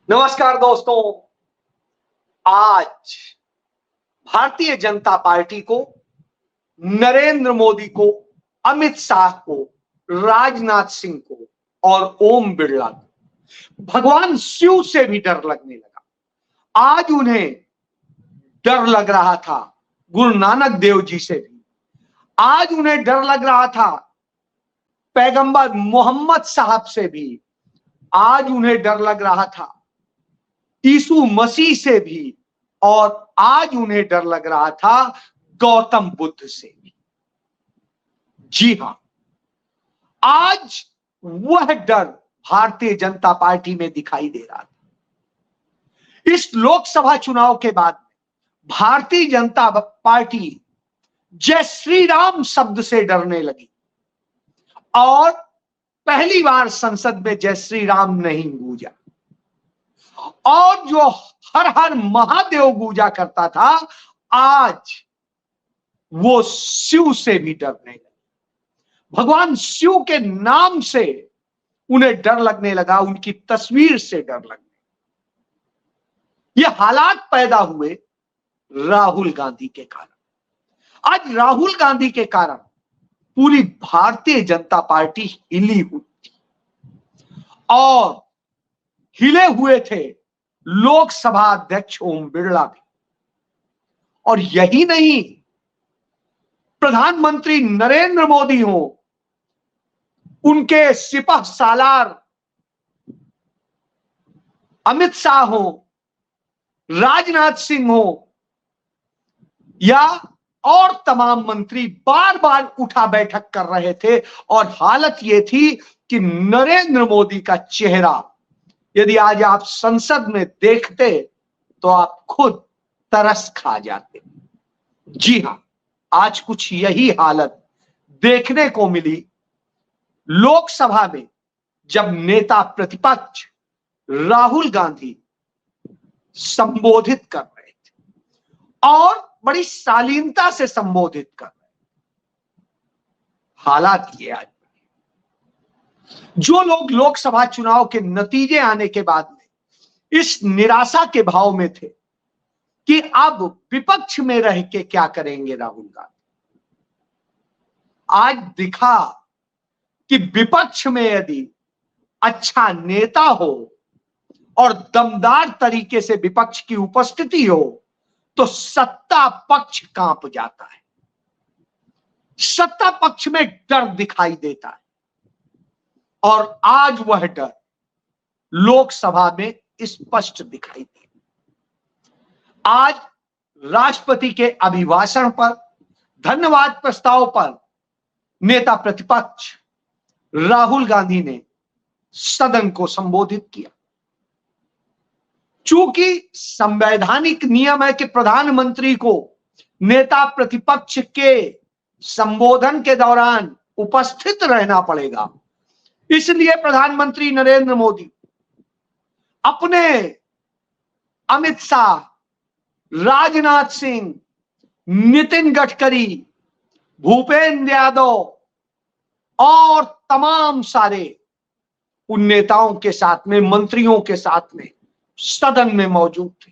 नमस्कार दोस्तों। आज भारतीय जनता पार्टी को, नरेंद्र मोदी को, अमित शाह को, राजनाथ सिंह को और ओम बिरला को भगवान शिव से भी डर लगने लगा। आज उन्हें डर लग रहा था गुरु नानक देव जी से भी। आज उन्हें डर लग रहा था पैगंबर मोहम्मद साहब से भी। आज उन्हें डर लग रहा था यीशु मसीह से भी। और आज उन्हें डर लग रहा था गौतम बुद्ध से भी। जी हां, आज वह डर भारतीय जनता पार्टी में दिखाई दे रहा था। इस लोकसभा चुनाव के बाद भारतीय जनता पार्टी जय श्री राम शब्द से डरने लगी और पहली बार संसद में जय श्री राम नहीं गूंजा। और जो हर हर महादेव गूंजा करता था, आज वो शिव से भी डरने लगे। भगवान शिव के नाम से उन्हें डर लगने लगा, उनकी तस्वीर से डर लगने। ये हालात पैदा हुए राहुल गांधी के कारण। आज राहुल गांधी के कारण पूरी भारतीय जनता पार्टी हिली हुई थी और हिले हुए थे लोकसभा अध्यक्ष ओम बिरला भी। और यही नहीं, प्रधानमंत्री नरेंद्र मोदी हो, उनके सिपह सालार अमित शाह हो, राजनाथ सिंह हो या और तमाम मंत्री बार बार उठा बैठक कर रहे थे। और हालत यह थी कि नरेंद्र मोदी का चेहरा यदि आज आप संसद में देखते तो आप खुद तरस खा जाते। जी हां, आज कुछ यही हालत देखने को मिली लोकसभा में, जब नेता प्रतिपक्ष राहुल गांधी संबोधित कर रहे थे और बड़ी शालीनता से संबोधित कर रहे थे। हालात ये आज जो लोग लोकसभा चुनाव के नतीजे आने के बाद में इस निराशा के भाव में थे कि अब विपक्ष में रह के क्या करेंगे राहुल गांधी, आज दिखा कि विपक्ष में यदि अच्छा नेता हो और दमदार तरीके से विपक्ष की उपस्थिति हो तो सत्ता पक्ष कांप जाता है। सत्ता पक्ष में डर दिखाई देता है और आज वह डर लोकसभा में स्पष्ट दिखाई दे। आज राष्ट्रपति के अभिभाषण पर, धन्यवाद प्रस्ताव पर नेता प्रतिपक्ष राहुल गांधी ने सदन को संबोधित किया। चूंकि संवैधानिक नियम है कि प्रधानमंत्री को नेता प्रतिपक्ष के संबोधन के दौरान उपस्थित रहना पड़ेगा, इसलिए प्रधानमंत्री नरेंद्र मोदी अपने अमित शाह, राजनाथ सिंह, नितिन गडकरी, भूपेंद्र यादव और तमाम सारे उन नेताओं के साथ में, मंत्रियों के साथ में सदन में मौजूद थे।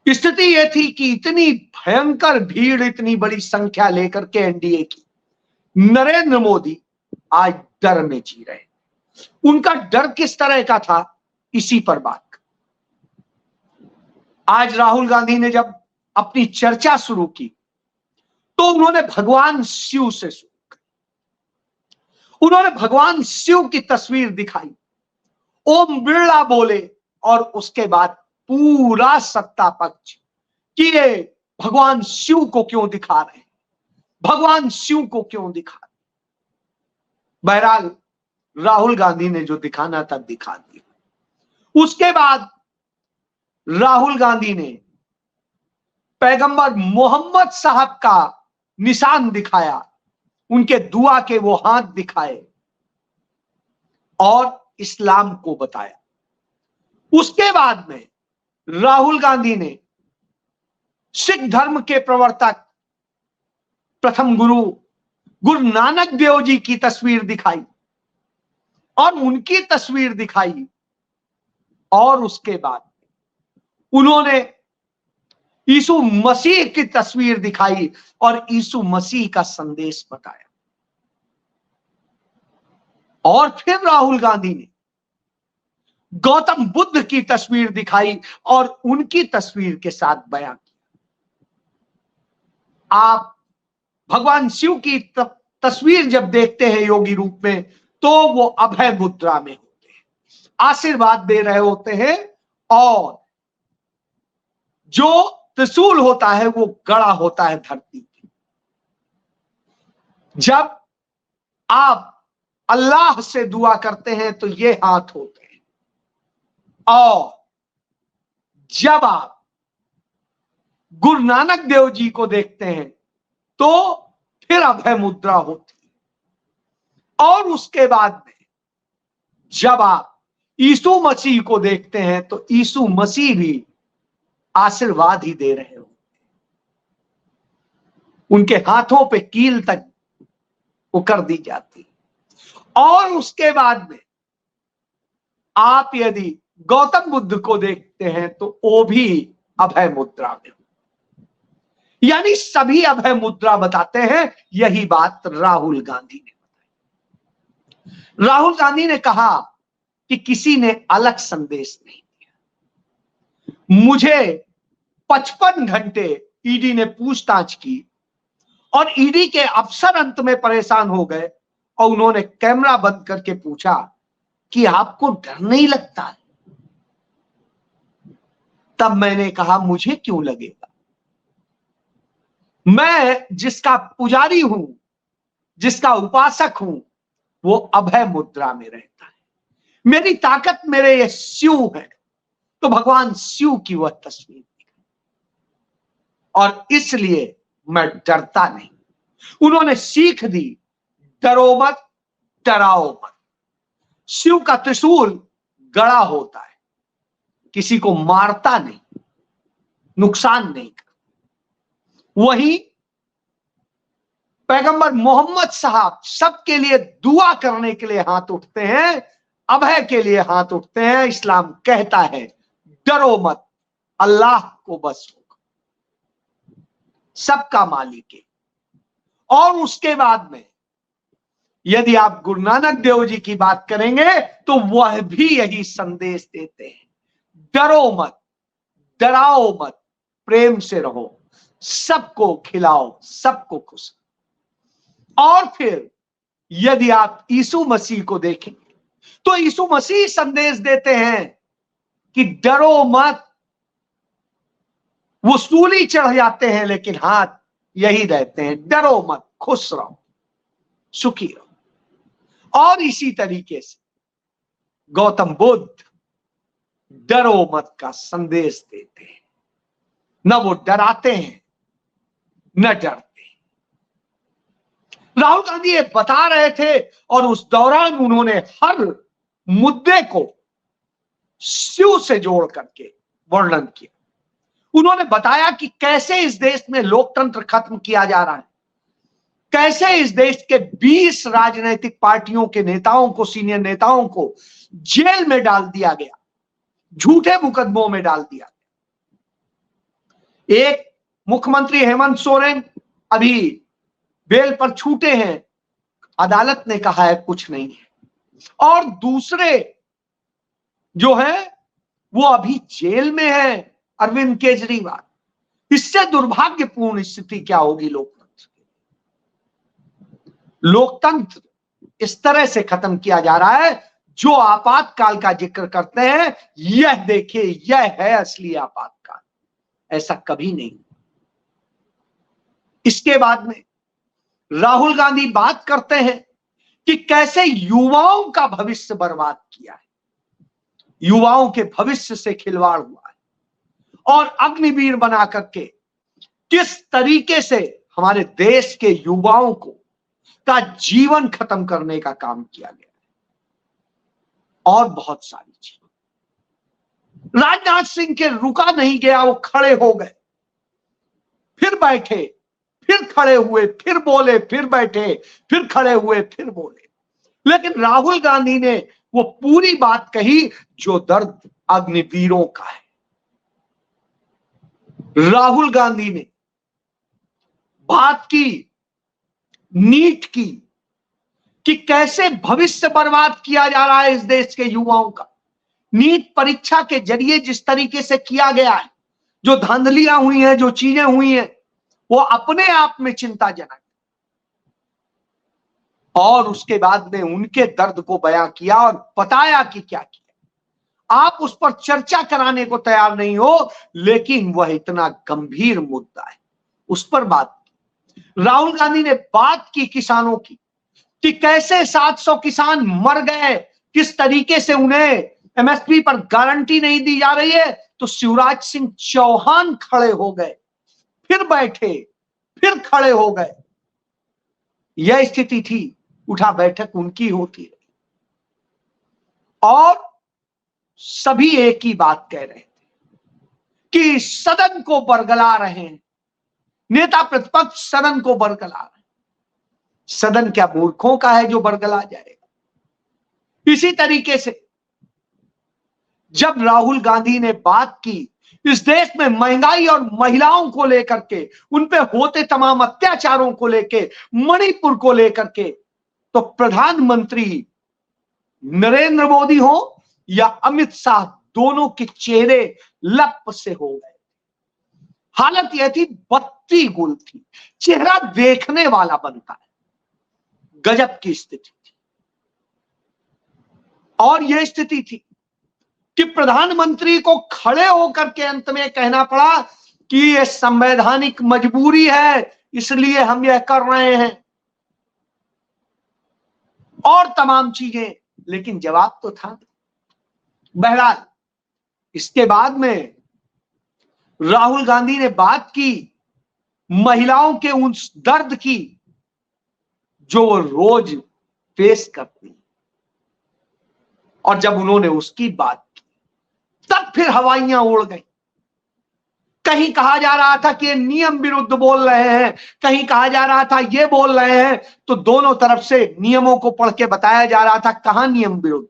स्थिति यह थी कि इतनी भयंकर भीड़, इतनी बड़ी संख्या लेकर के एनडीए की, नरेंद्र मोदी आज डर में जी रहे। उनका डर किस तरह का था, इसी पर बात। आज राहुल गांधी ने जब अपनी चर्चा शुरू की तो उन्होंने भगवान शिव से शुरू की। उन्होंने भगवान शिव की तस्वीर दिखाई, ओम बिरला बोले और उसके बाद पूरा सत्ता पक्ष कि ये भगवान शिव को क्यों दिखा रहे हैं, भगवान शिव को क्यों दिखा रहे। बहरहाल राहुल गांधी ने जो दिखाना था दिखा दिया। उसके बाद राहुल गांधी ने पैगंबर मोहम्मद साहब का निशान दिखाया, उनके दुआ के वो हाथ दिखाए और इस्लाम को बताया। उसके बाद में राहुल गांधी ने सिख धर्म के प्रवर्तक, प्रथम गुरु नानक देव जी की तस्वीर दिखाई और उनकी तस्वीर दिखाई और उसके बाद उन्होंने यीशु मसीह की तस्वीर दिखाई और यीशु मसीह का संदेश बताया। और फिर राहुल गांधी ने गौतम बुद्ध की तस्वीर दिखाई और उनकी तस्वीर के साथ बयान किया। आप भगवान शिव की तस्वीर जब देखते हैं योगी रूप में, तो वो अभय मुद्रा में होते हैं, आशीर्वाद दे रहे होते हैं, और जो त्रिशूल होता है वो गड़ा होता है धरती पे। जब आप अल्लाह से दुआ करते हैं तो ये हाथ होते हैं, और जब आप गुरु नानक देव जी को देखते हैं तो फिर अभय मुद्रा होती है। और उसके बाद में जब आप यीशु मसीह को देखते हैं तो यीशु मसीह भी आशीर्वाद ही दे रहे हो, उनके हाथों पे कील तक वो कर दी जाती। और उसके बाद में आप यदि गौतम बुद्ध को देखते हैं तो वो भी अभय मुद्रा में, यानी सभी अभय मुद्रा बताते हैं। यही बात राहुल गांधी ने बताई। राहुल गांधी ने कहा कि किसी ने अलग संदेश नहीं दिया। मुझे 55 घंटे ईडी ने पूछताछ की और ईडी के अफसर अंत में परेशान हो गए और उन्होंने कैमरा बंद करके पूछा कि आपको डर नहीं लगता है? तब मैंने कहा मुझे क्यों लगेगा, मैं जिसका पुजारी हूं, जिसका उपासक हूं, वो अभय मुद्रा में रहता है। मेरी ताकत मेरे ये शिव है। तो भगवान शिव की वह तस्वीर दिखाई और इसलिए मैं डरता नहीं। उन्होंने सीख दी, डरो मत, डराओ मत। शिव का त्रिशूल गड़ा होता है, किसी को मारता नहीं, नुकसान नहीं करता। वही पैगंबर मोहम्मद साहब सबके लिए दुआ करने के लिए हाथ उठते हैं, अभय के लिए हाथ उठते हैं। इस्लाम कहता है डरो मत, अल्लाह को बस होगा, सबका मालिक है। और उसके बाद में यदि आप गुरु नानक देव जी की बात करेंगे तो वह भी यही संदेश देते हैं, डरो मत, डराओ मत, प्रेम से रहो, सबको खिलाओ, सबको खुश। और फिर यदि आप यीशु मसीह को देखेंगे तो यीशु मसीह संदेश देते हैं कि डरो मत। वो सूली चढ़ जाते हैं लेकिन हाथ यही रहते हैं, डरो मत, खुश रहो, सुखी रहो। और इसी तरीके से गौतम बुद्ध डरो मत का संदेश देते हैं। न वो डराते हैं न डरते। राहुल गांधी ये बता रहे थे और उस दौरान उन्होंने हर मुद्दे को शिव से जोड़ करके वर्णन किया। उन्होंने बताया कि कैसे इस देश में लोकतंत्र खत्म किया जा रहा है, कैसे इस देश के 20 राजनीतिक पार्टियों के नेताओं को, सीनियर नेताओं को जेल में डाल दिया गया, झूठे मुकदमों में डाल दिया गया। एक मुख्यमंत्री हेमंत सोरेन अभी बेल पर छूटे हैं, अदालत ने कहा है कुछ नहीं है, और दूसरे जो है वो अभी जेल में है, अरविंद केजरीवाल। इससे दुर्भाग्यपूर्ण स्थिति क्या होगी लोकतंत्र की। लोकतंत्र इस तरह से खत्म किया जा रहा है। जो आपातकाल का जिक्र करते हैं, यह देखिए, यह है असली आपातकाल, ऐसा कभी नहीं। इसके बाद में राहुल गांधी बात करते हैं कि कैसे युवाओं का भविष्य बर्बाद किया है, युवाओं के भविष्य से खिलवाड़ हुआ है, और अग्निवीर बना करके किस तरीके से हमारे देश के युवाओं को का जीवन खत्म करने का काम किया गया है, और बहुत सारी चीजें। राजनाथ सिंह के रुका नहीं गया, वो खड़े हो गए, फिर बैठे, फिर खड़े हुए, फिर बोले, फिर बैठे, फिर खड़े हुए, फिर बोले। लेकिन राहुल गांधी ने वो पूरी बात कही जो दर्द अग्निवीरों का है। राहुल गांधी ने बात की नीट की कि कैसे भविष्य बर्बाद किया जा रहा है इस देश के युवाओं का। नीट परीक्षा के जरिए जिस तरीके से किया गया है, जो धांधलियां हुई हैं, जो चीजें हुई हैं, वो अपने आप में चिंताजनक। और उसके बाद में उनके दर्द को बयां किया और बताया कि क्या किया। आप उस पर चर्चा कराने को तैयार नहीं हो, लेकिन वह इतना गंभीर मुद्दा है, उस पर बात की। राहुल गांधी ने बात की किसानों की कि कैसे 700 किसान मर गए, किस तरीके से उन्हें एमएसपी पर गारंटी नहीं दी जा रही है, तो शिवराज सिंह चौहान खड़े हो गए, फिर बैठे, फिर खड़े हो गए। यह स्थिति थी, उठा बैठक उनकी होती है। और सभी एक ही बात कह रहे थे कि सदन को बरगला रहे हैं, नेता प्रतिपक्ष सदन को बरगला रहे हैं। सदन क्या मूर्खों का है जो बरगला जाएगा? इसी तरीके से जब राहुल गांधी ने बात की इस देश में महंगाई और महिलाओं को लेकर के, उन पे होते तमाम अत्याचारों को लेकर, मणिपुर को लेकर के, तो प्रधानमंत्री नरेंद्र मोदी हो या अमित शाह, दोनों के चेहरे लप से हो गए। हालत यह थी, बत्ती गुल थी, चेहरा देखने वाला बनता है, गजब की स्थिति थी। और यह स्थिति थी कि प्रधानमंत्री को खड़े होकर के अंत में कहना पड़ा कि यह संवैधानिक मजबूरी है, इसलिए हम यह कर रहे हैं, और तमाम चीजें, लेकिन जवाब तो था। बहरहाल इसके बाद में राहुल गांधी ने बात की महिलाओं के उस दर्द की जो वो रोज फेस करती, और जब उन्होंने उसकी बात की तब फिर हवाइयां उड़ गई। कहीं कहा जा रहा था कि ये नियम विरुद्ध बोल रहे हैं, कहीं कहा जा रहा था ये बोल रहे हैं, तो दोनों तरफ से नियमों को पढ़ के बताया जा रहा था कहां नियम विरुद्ध।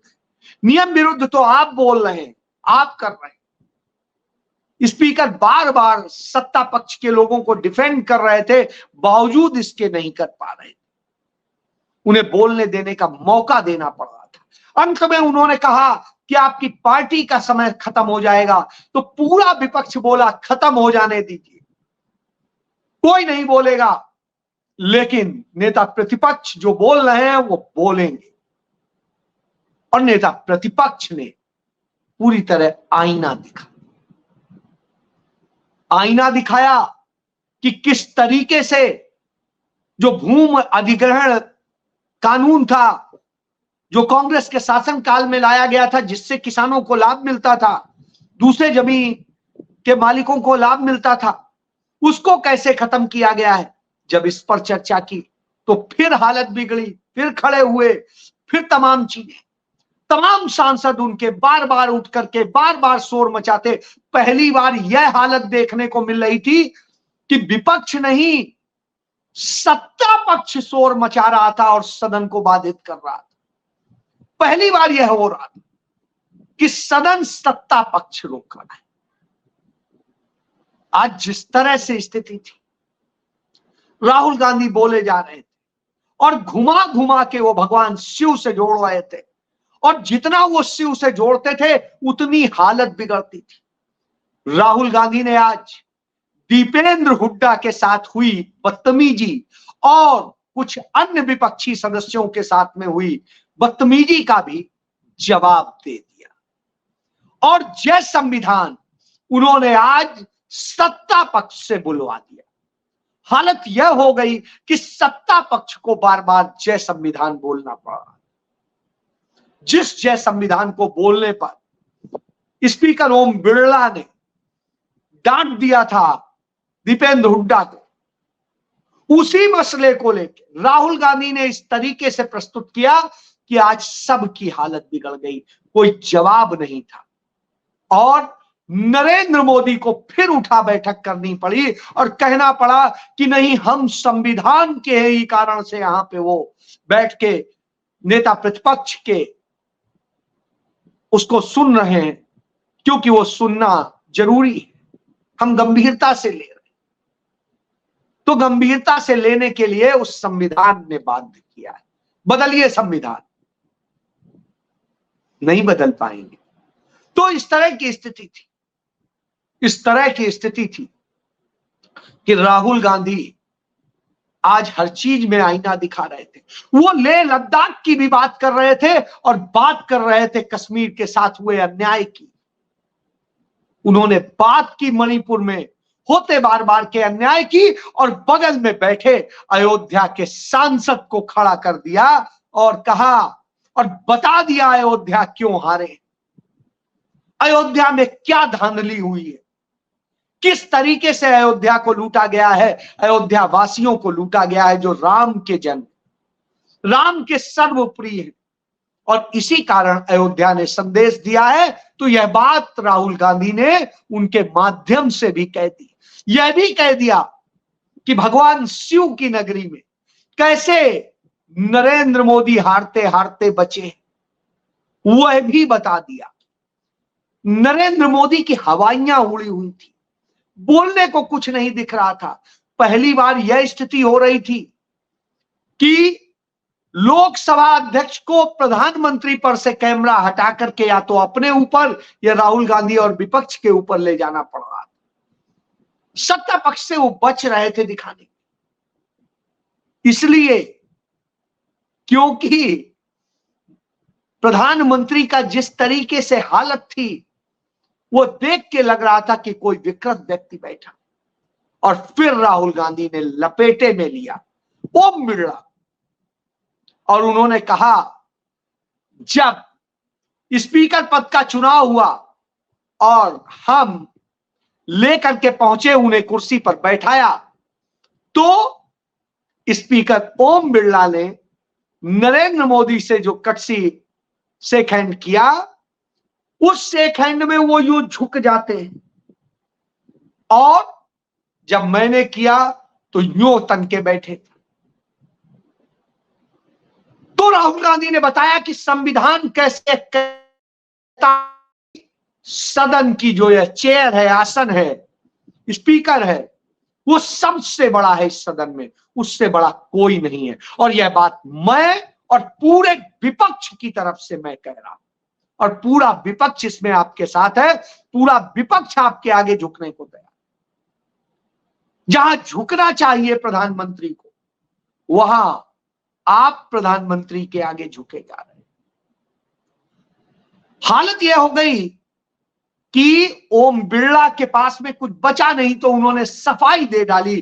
नियम विरुद्ध तो आप बोल रहे हैं, आप कर रहे हैं। स्पीकर बार बार सत्ता पक्ष के लोगों को डिफेंड कर रहे थे, बावजूद इसके नहीं कर पा रहे थे। उन्हें बोलने देने का मौका देना पड़ रहा था। अंत में उन्होंने कहा कि आपकी पार्टी का समय खत्म हो जाएगा, तो पूरा विपक्ष बोला खत्म हो जाने दीजिए, कोई नहीं बोलेगा, लेकिन नेता प्रतिपक्ष जो बोल रहे हैं वो बोलेंगे। और नेता प्रतिपक्ष ने पूरी तरह आईना दिखाया कि किस तरीके से जो भूमि अधिग्रहण कानून था, जो कांग्रेस के शासनकाल में लाया गया था, जिससे किसानों को लाभ मिलता था, दूसरे जमीन के मालिकों को लाभ मिलता था, उसको कैसे खत्म किया गया है। जब इस पर चर्चा की तो फिर हालत बिगड़ी, फिर खड़े हुए, फिर तमाम चीजें, तमाम सांसद उनके बार बार उठ करके बार बार शोर मचाते। पहली बार यह हालत देखने को मिल रही थी कि विपक्ष नहीं, सत्ता पक्ष शोर मचा रहा था और सदन को बाधित कर रहा था। पहली बार यह हो रहा था कि सदन सत्ता पक्ष रोक रहा है। आज जिस तरह से स्थिति थी, राहुल गांधी बोले जा रहे थे और घुमा घुमा के वो भगवान शिव से जोड़ रहे थे, और जितना वो शिव से जोड़ते थे उतनी हालत बिगड़ती थी। राहुल गांधी ने आज दीपेंद्र हुड्डा के साथ हुई बदतमीजी और कुछ अन्य विपक्षी सदस्यों के साथ में हुई बदतमीजी का भी जवाब दे दिया, और जय संविधान उन्होंने आज सत्ता पक्ष से बुलवा दिया। हालत यह हो गई कि सत्ता पक्ष को बार बार जय संविधान बोलना पड़ा, जिस जय संविधान को बोलने पर स्पीकर ओम बिरला ने डांट दिया था दीपेंद्र हुड्डा को, उसी मसले को लेकर राहुल गांधी ने इस तरीके से प्रस्तुत किया कि आज सबकी हालत बिगड़ गई, कोई जवाब नहीं था, और नरेंद्र मोदी को फिर उठा बैठक करनी पड़ी और कहना पड़ा कि नहीं, हम संविधान के ही कारण से यहां पे वो बैठ के नेता प्रतिपक्ष के उसको सुन रहे हैं, क्योंकि वो सुनना जरूरी है। हम गंभीरता से ले रहे हैं, तो गंभीरता से लेने के लिए उस संविधान ने बाध्य किया है। बदलिए संविधान, नहीं बदल पाएंगे। तो इस तरह की स्थिति थी, इस तरह की स्थिति थी कि राहुल गांधी आज हर चीज में आईना दिखा रहे थे। वो लेह लद्दाख की भी बात कर रहे थे और बात कर रहे थे कश्मीर के साथ हुए अन्याय की। उन्होंने बात की मणिपुर में होते बार बार के अन्याय की, और बगल में बैठे अयोध्या के सांसद को खड़ा कर दिया और कहा और बता दिया अयोध्या क्यों हारे, अयोध्या में क्या धांधली हुई है, किस तरीके से अयोध्या को लूटा गया है, अयोध्या वासियों को लूटा गया है जो राम के जन्म, राम के सर्वप्रिय है। और इसी कारण अयोध्या ने संदेश दिया है। तो यह बात राहुल गांधी ने उनके माध्यम से भी कह दी। यह भी कह दिया कि भगवान शिव की नगरी में कैसे नरेंद्र मोदी हारते हारते बचे, वह भी बता दिया। नरेंद्र मोदी की हवाइयां उड़ी हुई थी, बोलने को कुछ नहीं दिख रहा था। पहली बार यह स्थिति हो रही थी कि लोकसभा अध्यक्ष को प्रधानमंत्री पर से कैमरा हटा करके या तो अपने ऊपर या राहुल गांधी और विपक्ष के ऊपर ले जाना पड़ रहा था। सत्ता पक्ष से वो बच रहे थे दिखाने, इसलिए क्योंकि प्रधानमंत्री का जिस तरीके से हालत थी वो देख के लग रहा था कि कोई विकृत व्यक्ति बैठा। और फिर राहुल गांधी ने लपेटे में लिया ओम बिरला, और उन्होंने कहा जब स्पीकर पद का चुनाव हुआ और हम लेकर के पहुंचे, उन्हें कुर्सी पर बैठाया, तो स्पीकर ओम बिरला ने नरेंद्र मोदी से जो कटसी शेक हैंड किया, उस शेक हैंड में वो यूं झुक जाते हैं, और जब मैंने किया तो यूं तन के बैठे थे। तो राहुल गांधी ने बताया कि संविधान कैसे कहता, सदन की जो यह चेयर है, आसन है, स्पीकर है, वो सबसे बड़ा है इस सदन में, उससे बड़ा कोई नहीं है। और यह बात मैं और पूरे विपक्ष की तरफ से मैं कह रहा हूं, और पूरा विपक्ष इसमें आपके साथ है। पूरा विपक्ष आपके आगे झुकने को तैयार। जहां झुकना चाहिए प्रधानमंत्री को, वहां आप प्रधानमंत्री के आगे झुके जा रहे हैं। हालत यह हो गई कि ओम बिरला के पास में कुछ बचा नहीं, तो उन्होंने सफाई दे डाली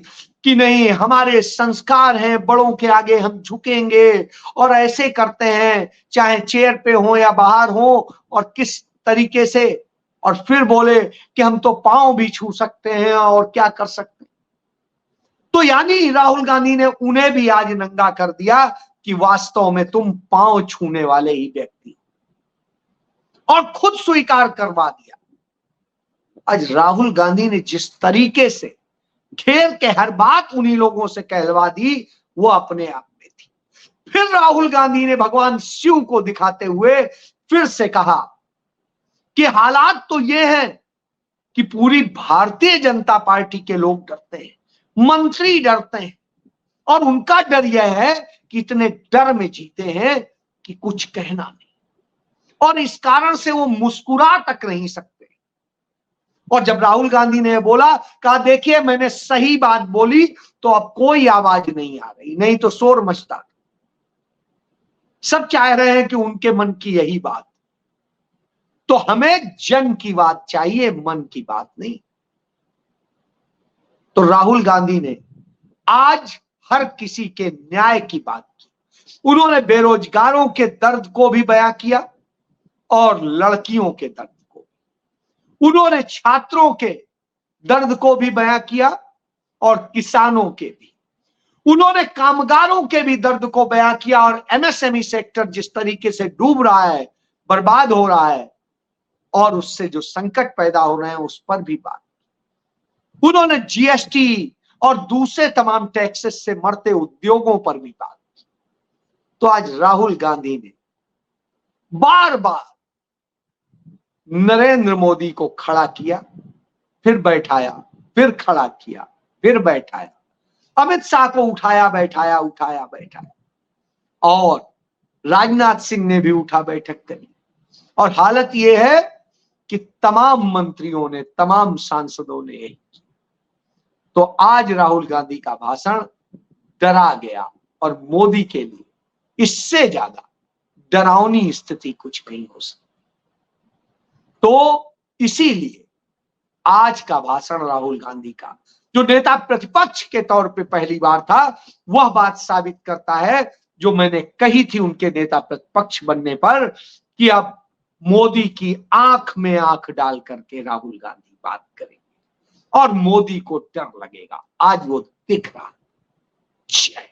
कि नहीं, हमारे संस्कार हैं, बड़ों के आगे हम झुकेंगे और ऐसे करते हैं, चाहे चेयर पे हो या बाहर हो, और किस तरीके से। और फिर बोले कि हम तो पांव भी छू सकते हैं और क्या कर सकते हैं। तो यानी राहुल गांधी ने उन्हें भी आज नंगा कर दिया कि वास्तव में तुम पांव छूने वाले ही व्यक्ति, और खुद स्वीकार करवा दिया। आज राहुल गांधी ने जिस तरीके से घेर के हर बात उन्हीं लोगों से कहलवा दी, वो अपने आप में थी। फिर राहुल गांधी ने भगवान शिव को दिखाते हुए फिर से कहा कि हालात तो ये हैं कि पूरी भारतीय जनता पार्टी के लोग डरते हैं, मंत्री डरते हैं, और उनका डर यह है कि इतने डर में जीते हैं कि कुछ कहना नहीं, और इस कारण से वो मुस्कुरा तक नहीं सकते। और जब राहुल गांधी ने बोला, कहा देखिए मैंने सही बात बोली, तो अब कोई आवाज नहीं आ रही, नहीं तो शोर मचता। सब चाह रहे हैं कि उनके मन की यही बात। तो हमें जन की बात चाहिए, मन की बात नहीं। तो राहुल गांधी ने आज हर किसी के न्याय की बात की। उन्होंने बेरोजगारों के दर्द को भी बयां किया और लड़कियों के दर्द को, उन्होंने छात्रों के दर्द को भी बयां किया और किसानों के भी, उन्होंने कामगारों के भी दर्द को बयां किया, और एमएसएमई सेक्टर जिस तरीके से डूब रहा है, बर्बाद हो रहा है, और उससे जो संकट पैदा हो रहे हैं उस पर भी बात। उन्होंने जीएसटी और दूसरे तमाम टैक्सेस से मरते उद्योगों पर भी बात की। तो आज राहुल गांधी ने बार बार नरेंद्र मोदी को खड़ा किया, फिर बैठाया, फिर खड़ा किया, फिर बैठाया, अमित शाह को उठाया बैठाया, उठाया बैठाया, और राजनाथ सिंह ने भी उठा बैठक करी। और हालत यह है कि तमाम मंत्रियों ने, तमाम सांसदों ने यही की। तो आज राहुल गांधी का भाषण डरा गया, और मोदी के लिए इससे ज्यादा डरावनी स्थिति कुछ नहीं हो सकती। तो इसीलिए आज का भाषण राहुल गांधी का, जो नेता प्रतिपक्ष के तौर पे पहली बार था, वह बात साबित करता है जो मैंने कही थी उनके नेता प्रतिपक्ष बनने पर, कि अब मोदी की आंख में आंख डाल करके राहुल गांधी बात करेंगे और मोदी को डर लगेगा। आज वो दिख रहा है।